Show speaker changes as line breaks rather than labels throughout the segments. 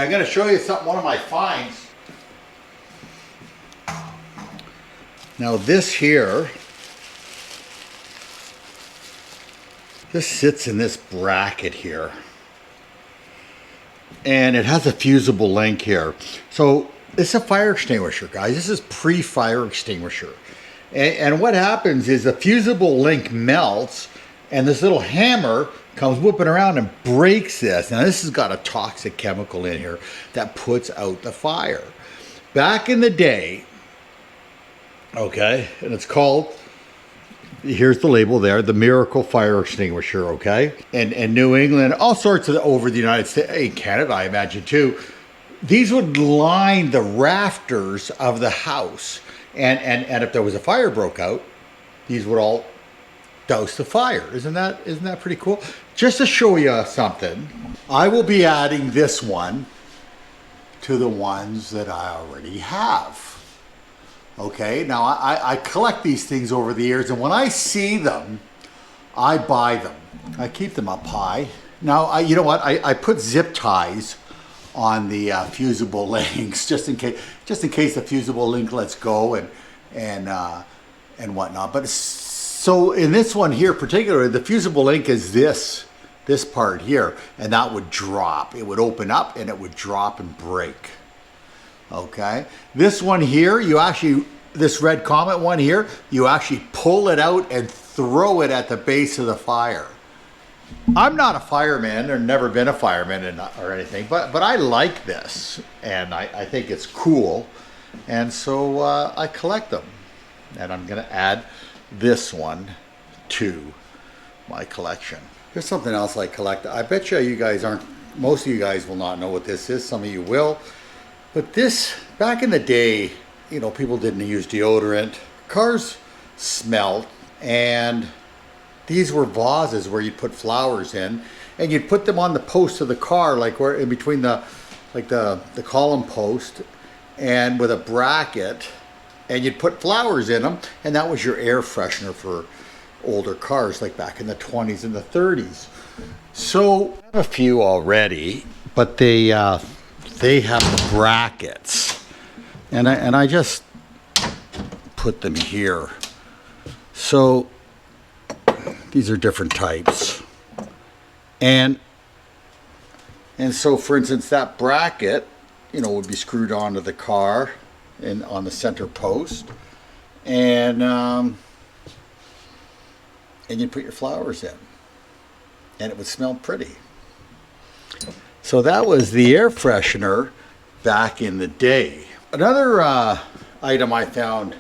I'm going to show you something, one of my finds. Now this here, this sits in this bracket here. And it has a fusible link here. So it's a fire extinguisher, guys. This is pre-fire extinguisher. And what happens is the fusible link melts and this little hammer comes whipping around and breaks this. Now this has got a toxic chemical in here that puts out the fire. Back in the day, okay, and it's called, here's the label there, the Miracle Fire Extinguisher, okay? And New England, all sorts of over the United States, in Canada I imagine too, these would line the rafters of the house. And if there was a fire broke out, these would all douse the fire. Isn't that pretty cool? Just to show you something, I will be adding this one to the ones that I already have. Okay, now I collect these things over the years, and when I see them, I buy them. I keep them up high. Now, you know what? I put zip ties on the fusible links just in case the fusible link lets go and whatnot. But so in this one here, particularly, the fusible link is this part here, and that would drop. It would open up and it would drop and break. Okay, this one here, this red comet one here, you actually pull it out and throw it at the base of the fire. I'm not a fireman, or never been a fireman or anything, but I like this, and I think it's cool, and so I collect them, and I'm gonna add this one to my collection. Here's something else I collect. I bet you guys most of you guys will not know what this is. Some of you will. But this, back in the day, you know, people didn't use deodorant. Cars smelled, and these were vases where you'd put flowers in, and you'd put them on the post of the car, like where in between the column post, and with a bracket, and you'd put flowers in them, and that was your air freshener for older cars, like back in the 20s and the 30s. So I have a few already, but they have brackets, and I just put them here. So these are different types, and so for instance, that bracket, you know, would be screwed onto the car and on the center post, and you put your flowers in, and it would smell pretty. So that was the air freshener back in the day. Another item I found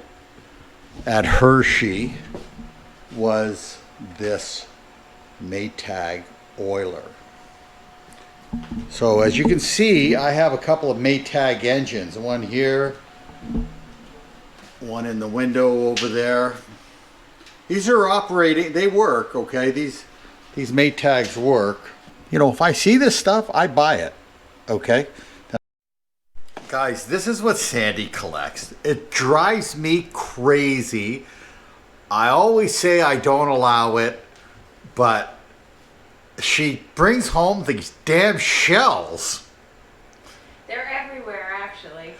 at Hershey was this Maytag oiler. So as you can see, I have a couple of Maytag engines. One here, one in the window over there. These are operating, they work, okay? These Maytags work. You know, if I see this stuff, I buy it, okay? Guys, this is what Sandy collects. It drives me crazy. I always say I don't allow it, but she brings home these damn shells.
They're everywhere, actually.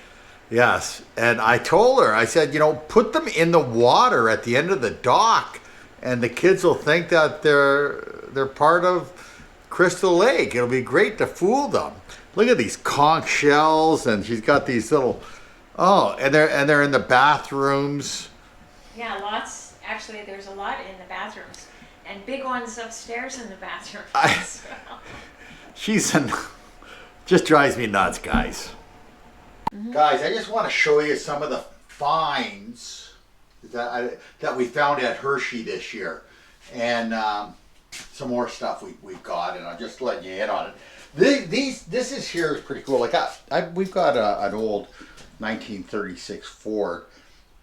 Yes, and I told her, I said, you know, put them in the water at the end of the dock, and the kids will think that they're part of Crystal Lake. It'll be great to fool them. Look at these conch shells, and she's got these little, and they're in the bathrooms.
Yeah, lots. Actually, there's a lot in the bathrooms, and big ones upstairs in the bathroom.
She's just drives me nuts, guys. Mm-hmm. Guys, I just want to show you some of the finds that we found at Hershey this year, and some more stuff we've got, and I'll just let you in on it. This is here is pretty cool. Like we've got an old 1936 Ford,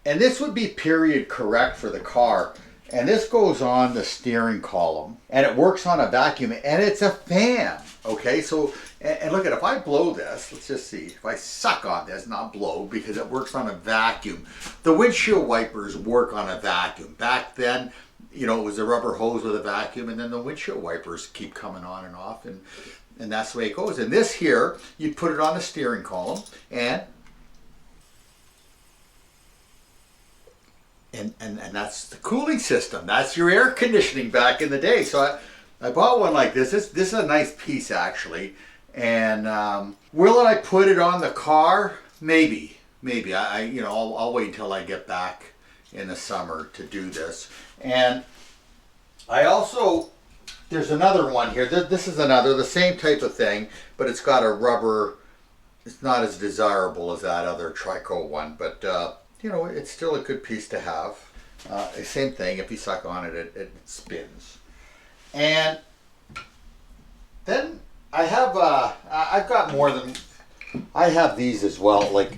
and this would be period correct for the car. And this goes on the steering column, and it works on a vacuum, and it's a fan. Okay, so and look at, if I blow this, let's just see if I suck on this, not blow, because it works on a vacuum. The windshield wipers work on a vacuum. Back then, you know, it was a rubber hose with a vacuum, and then the windshield wipers keep coming on and off, and And that's the way it goes. And this here, you put it on the steering column, and that's the cooling system. That's your air conditioning back in the day. So I bought one like this. This is a nice piece, actually. And will I put it on the car? Maybe. I'll wait until I get back in the summer to do this. And I also, there's another one here. This is the same type of thing, but it's got a rubber. It's not as desirable as that other Trico one, but it's still a good piece to have. Same thing, if you suck on it, it spins. And then I have, I've got more than, I have these as well. Like,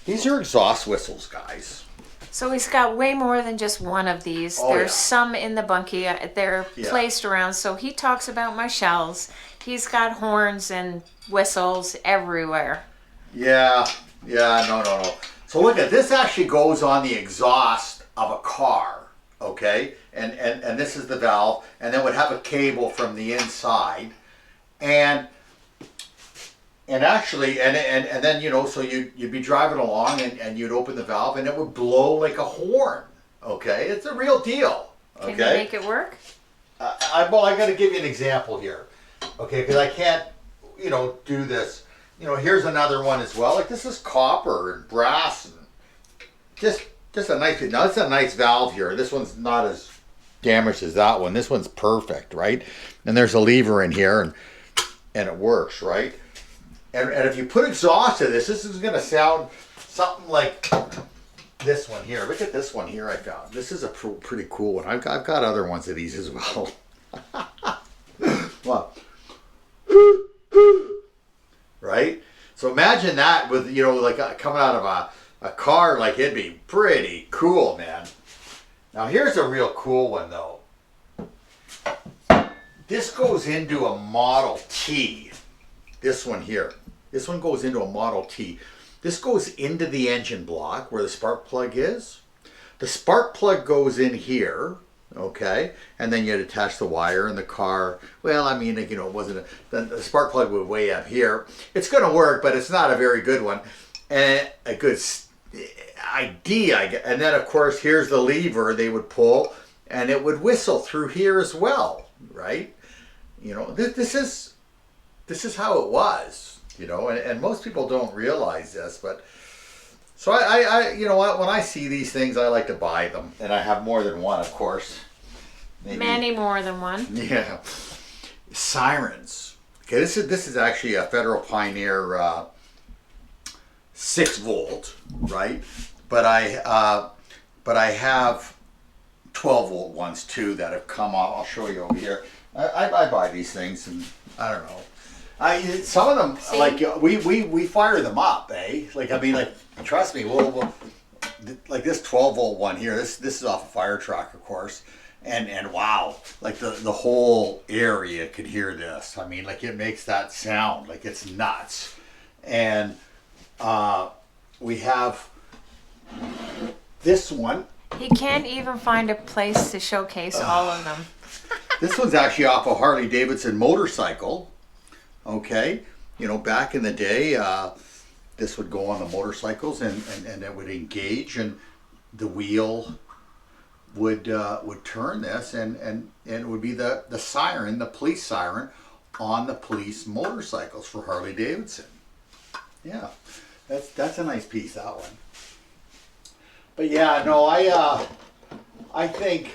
these are exhaust whistles, guys.
So he's got way more than just one of these.
Oh,
There's
yeah.
some in the bunkie. They're placed around. So he talks about my shells. He's got horns and whistles everywhere.
Yeah, no. So look at this, actually goes on the exhaust of a car, okay? And this is the valve, and then would have a cable from the inside. And actually, and then, so you'd be driving along and you'd open the valve and it would blow like a horn, okay? It's a real deal, okay?
Can you make it work?
I got to give you an example here, okay? Because I can't, do this. Here's another one as well. Like, this is copper and brass and just a nice, now it's a nice valve here. This one's not as damaged as that one. This one's perfect, right? And there's a lever in here and it works, right? And if you put exhaust to this is going to sound something like this one here. Look at this one here I found. This is a pretty cool one. I've got other ones of these as well. Well, right? So imagine that with, coming out of a car, like, it'd be pretty cool, man. Now here's a real cool one though. This goes into a Model T. This one here. This one goes into a Model T. This goes into the engine block where the spark plug is. The spark plug goes in here, okay? And then you'd attach the wire in the car. Well, I mean, it wasn't, the spark plug would way up here. It's gonna work, but it's not a very good one. And a good idea. And then of course, here's the lever they would pull and it would whistle through here as well, right? This is how it was. And most people don't realize this, but so I when I see these things, I like to buy them, and I have more than one, of course. Maybe.
Many more than one.
Yeah, sirens. Okay, this is actually a Federal Pioneer 6-volt, right? But I have 12-volt ones too that have come off. I'll show you over here. I buy these things, and I don't know. Some of them, see? Like, we fire them up, eh? Like, I mean, like, trust me, we'll like this 12-volt one here. This is off a fire truck, of course, and wow, like the whole area could hear this. I mean, like, it makes that sound, like, it's nuts. And we have this one.
He can't even find a place to showcase all of them.
This one's actually off a Harley Davidson motorcycle. Okay, back in the day, this would go on the motorcycles and it would engage, and the wheel would turn this, and it would be the siren, the police siren, on the police motorcycles for Harley Davidson. Yeah, that's a nice piece, that one. But yeah, no, I think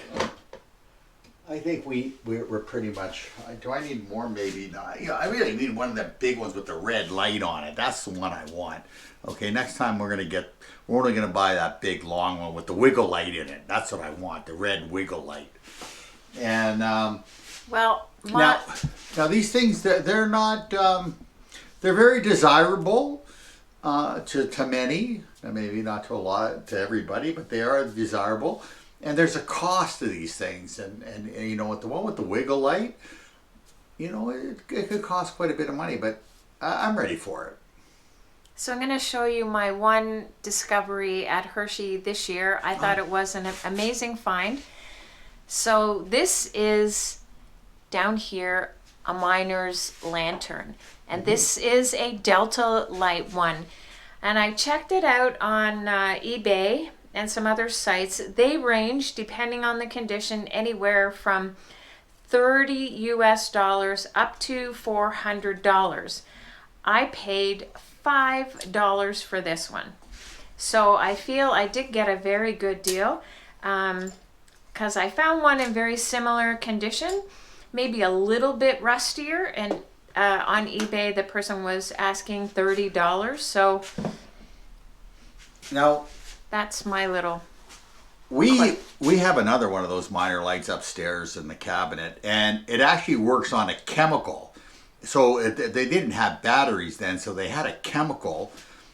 we're pretty much. Do I need more? Maybe not. I really need one of the big ones with the red light on it. That's the one I want. Okay, next time we're only gonna buy that big long one with the wiggle light in it. That's what I want, the red wiggle light. And now these things, they're not. They're very desirable to many, and maybe not to a lot, to everybody, but they are desirable. And there's a cost to these things, and with the one with the wiggle light, it could cost quite a bit of money, but I'm ready for it.
So I'm going to show you my one discovery at Hershey this year. I thought it was an amazing find. So this is down here a miner's lantern. And this is a Delta Light one. And I checked it out on eBay and some other sites. They range, depending on the condition, anywhere from $30 US up to $400. I paid $5 for this one. So I feel I did get a very good deal, because I found one in very similar condition, maybe a little bit rustier, and on eBay the person was asking $30. So
Now,
that's my little...
we have another one of those miner lights upstairs in the cabinet, and it actually works on a chemical. So they didn't have batteries then, so they had a chemical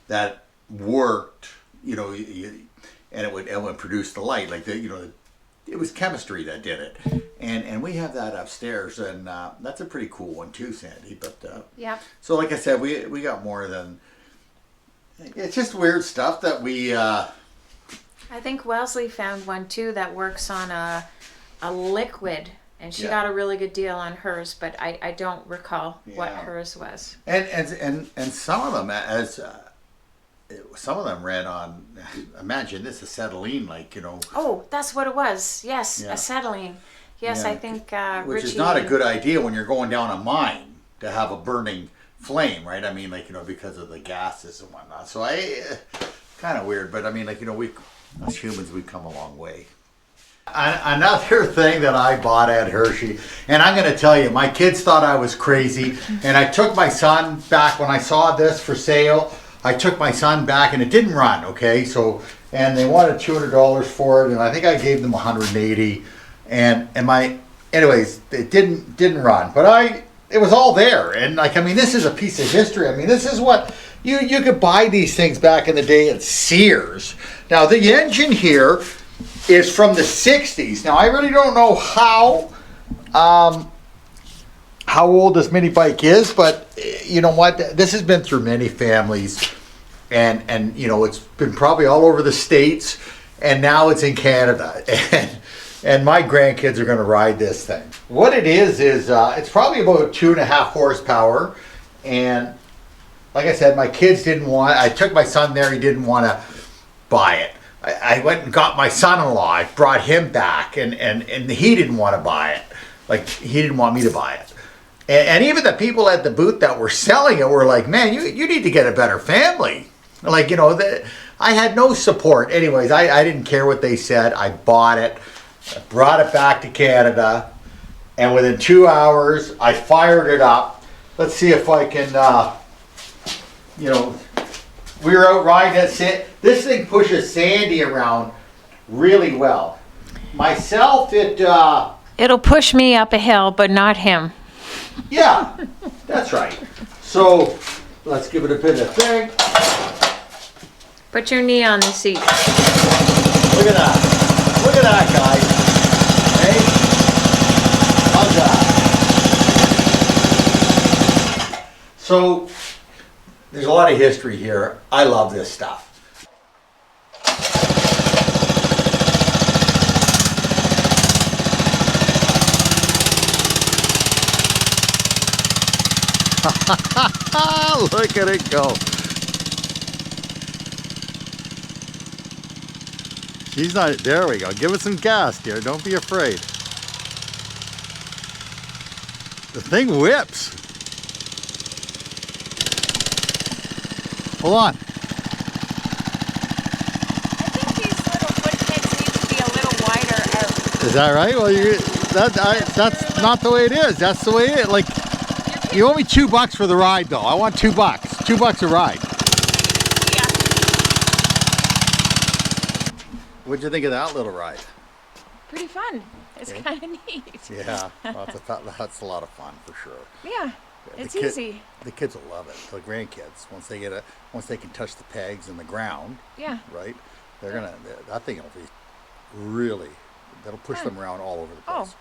that worked, you know, and it would produce the light. Like it was chemistry that did it, and we have that upstairs, and that's a pretty cool one too, Sandy. But
Yeah.
So like I said, we got more than. It's just weird stuff that we.
I think Wellesley found one too that works on a liquid, and she got a really good deal on hers, but I don't recall what hers was.
And some of them some of them ran on. Imagine this, acetylene, like, you know.
Oh, that's what it was. Yes, acetylene. Yes, I think
which
Richie,
is not a good idea when you're going down a mine to have a burning flame, right? I mean, like, you know, because of the gases and whatnot. So kind of weird, but I mean, like, you know, we as humans, we've come a long way. Another thing that I bought at Hershey, and I'm going to tell you, my kids thought I was crazy, and I took my son back when I saw this for sale. I took my son back, and it didn't run, okay? So, and they wanted $200 for it, and I think I gave them $180, anyways, it didn't run, but it was all there, and like, I mean, this is a piece of history. I mean, this is what you could buy these things back in the day at Sears. Now, the engine here is from the 60s. Now, I really don't know how old this mini bike is, but you know what? This has been through many families, and you know, it's been probably all over the States, and now it's in Canada, and my grandkids are going to ride this thing. What it is it's probably about 2.5 horsepower, and like I said, my kids didn't want. I took my son there; he didn't want to buy it. I went and got my son-in-law. I brought him back, and he didn't want to buy it. Like, he didn't want me to buy it. And even the people at the booth that were selling it were like, man, you need to get a better family. Like, you know, I had no support. Anyways, I didn't care what they said. I bought it, I brought it back to Canada, and within 2 hours, I fired it up. Let's see if I can, you know, we were out riding it. This thing pushes Sandy around really well. Myself,
it'll push me up a hill, but not him.
Yeah, that's right. So let's give it a bit of thing.
Put your knee on the seat.
Look at that. Look at that, guys. Hey, how's that? So there's a lot of history here. I love this stuff. Look at it go. She's not, there we go. Give it some gas, dear. Don't be afraid. The thing whips. Hold on.
I think these little footprints need to be a little wider out.
Is that right? Well, that's not the way it is. That's the way it is. Like, you owe me $2 for the ride, though. I want $2. $2 a ride.
Yeah.
What'd you think of that little ride?
Pretty fun. It's kind of neat.
Yeah, that's a lot of fun for sure.
Yeah, it's easy.
The kids will love it. The grandkids, once they can touch the pegs in the ground.
Yeah.
Right. That thing will be really. That'll push them around all over the place.
Oh.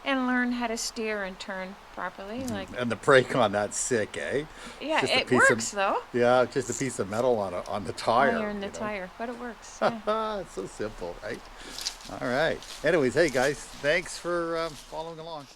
And learn how to steer and turn properly, like.
And the brake on that's sick, eh?
Yeah, it works though.
Yeah, just a piece of metal on the tire.
Iron in the tire, but it works. Yeah.
It's so simple, right? All right. Anyways, hey guys, thanks for following along.